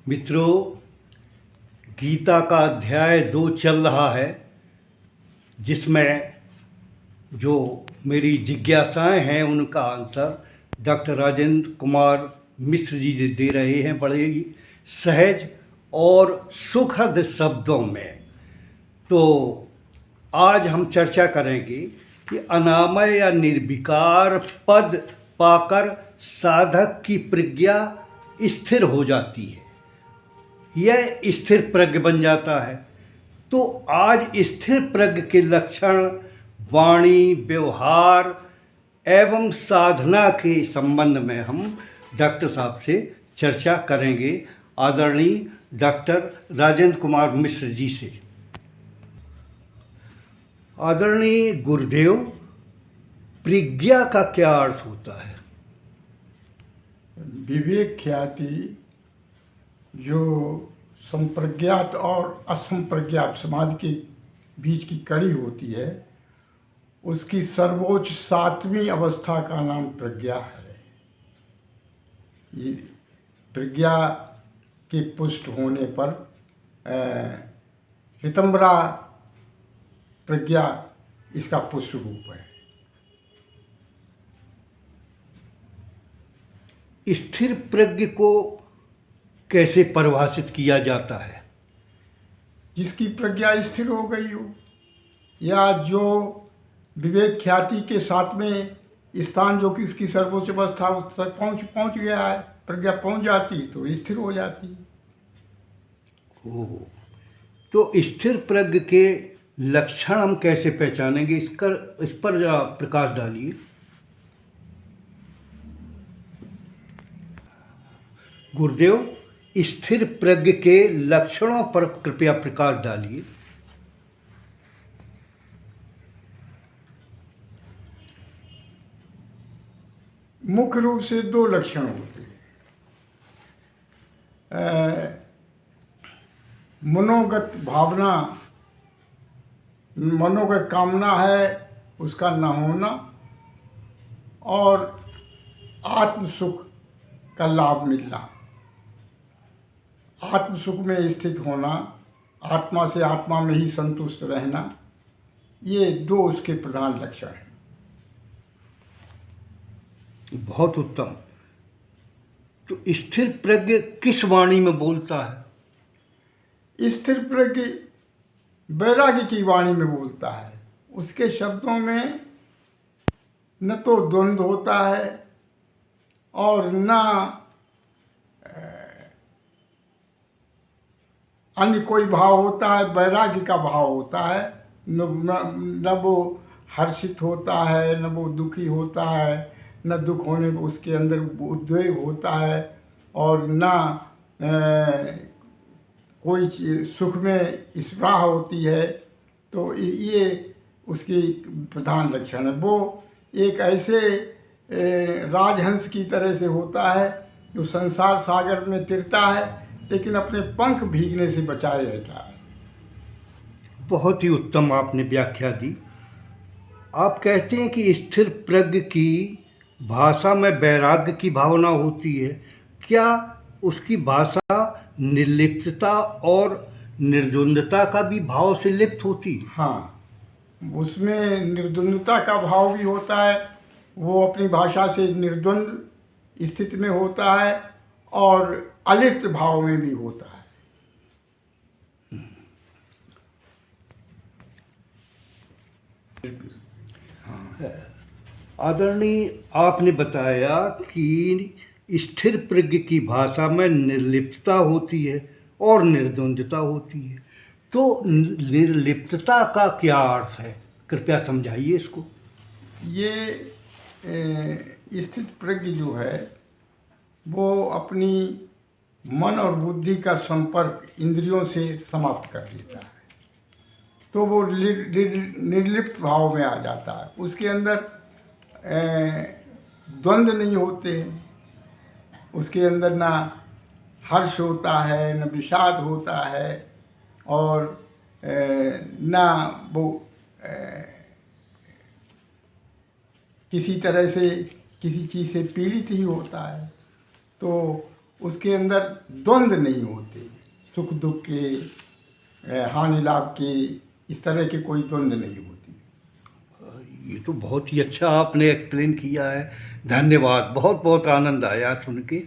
मित्रों, गीता का अध्याय 2 चल रहा है, जिसमें जो मेरी जिज्ञासाएं हैं उनका आंसर डॉक्टर राजेंद्र कुमार मिश्र जी दे रहे हैं बड़े ही सहज और सुखद शब्दों में। तो आज हम चर्चा करेंगे कि अनामय या निर्विकार पद पाकर साधक की प्रज्ञा स्थिर हो जाती है, यह स्थिर प्रज्ञ बन जाता है। तो आज स्थिर प्रज्ञ के लक्षण, वाणी, व्यवहार एवं साधना के संबंध में हम डॉक्टर साहब से चर्चा करेंगे, आदरणीय डॉक्टर राजेंद्र कुमार मिश्र जी से। आदरणीय गुरुदेव, प्रज्ञा का क्या अर्थ होता है? विवेक ख्याति जो संप्रज्ञात और असंप्रज्ञात समाज के बीच की कड़ी होती है, उसकी सर्वोच्च 7वीं अवस्था का नाम प्रज्ञा है। ये प्रज्ञा के पुष्ट होने पर ऋतंबरा प्रज्ञा इसका पुष्ट रूप है। स्थिर प्रज्ञ को कैसे परिभाषित किया जाता है? जिसकी प्रज्ञा स्थिर हो गई हो, या जो विवेक ख्याति के साथ में स्थान जो कि उसकी सर्वोच्च अवस्था उस तक पहुँच गया है, प्रज्ञा पहुँच जाती तो स्थिर हो जाती है। ओह, तो स्थिर प्रज्ञ के लक्षण हम कैसे पहचानेंगे? इस पर जरा प्रकाश डालिए। गुरुदेव, स्थिर प्रज्ञ के लक्षणों पर कृपया प्रकाश डालिए। मुख्य रूप से 2 लक्षण होते हैं। मनोगत भावना, मनोगत कामना है उसका न होना, और आत्म सुख का लाभ मिलना, आत्म सुख में स्थित होना, आत्मा से आत्मा में ही संतुष्ट रहना, ये 2 उसके प्रधान लक्षण हैं। बहुत उत्तम। तो स्थिर प्रज्ञ किस वाणी में बोलता है? स्थिर प्रज्ञ वैराग्य की वाणी में बोलता है। उसके शब्दों में न तो द्वंद्व होता है और न अन्य कोई भाव होता है। वैराग्य का भाव होता है। न वो हर्षित होता है, न वो दुखी होता है, न दुख होने पर उसके अंदर उद्वेग होता है, और न कोई सुख में स्पृहा होती है। तो ये उसकी प्रधान लक्षण है। वो एक ऐसे राजहंस की तरह से होता है जो संसार सागर में तिरता है, लेकिन अपने पंख भीगने से बचाए रहता है। बहुत ही उत्तम आपने व्याख्या दी। आप कहते हैं कि स्थिर प्रज्ञ की भाषा में वैराग्य की भावना होती है। क्या उसकी भाषा निर्लिप्तता और निर्द्वंद्वता का भी भाव से लिप्त होती है? हाँ, उसमें निर्द्वंद्वता का भाव भी होता है। वो अपनी भाषा से निर्द्वंद्व स्थिति में होता है और अलिप्त भाव में भी होता है। आदरणीय, आपने बताया कि स्थिर प्रज्ञ की भाषा में निर्लिप्तता होती है और निर्द्वंद्वता होती है। तो निर्लिप्तता का क्या अर्थ है? कृपया समझाइए इसको। ये स्थित प्रज्ञ जो है वो अपनी मन और बुद्धि का संपर्क इंद्रियों से समाप्त कर देता है, तो वो निर्लिप्त भाव में आ जाता है। उसके अंदर द्वंद्व नहीं होते हैं। उसके अंदर ना हर्ष होता है, न विषाद होता है, और ना वो किसी तरह से किसी चीज़ से पीड़ित ही होता है। तो उसके अंदर द्वंद्व नहीं होते, सुख दुख के, हानि लाभ के, इस तरह के कोई द्वंद्व नहीं होती। ये तो बहुत ही अच्छा आपने एक्सप्लेन किया है। धन्यवाद, बहुत बहुत आनंद आया सुन के।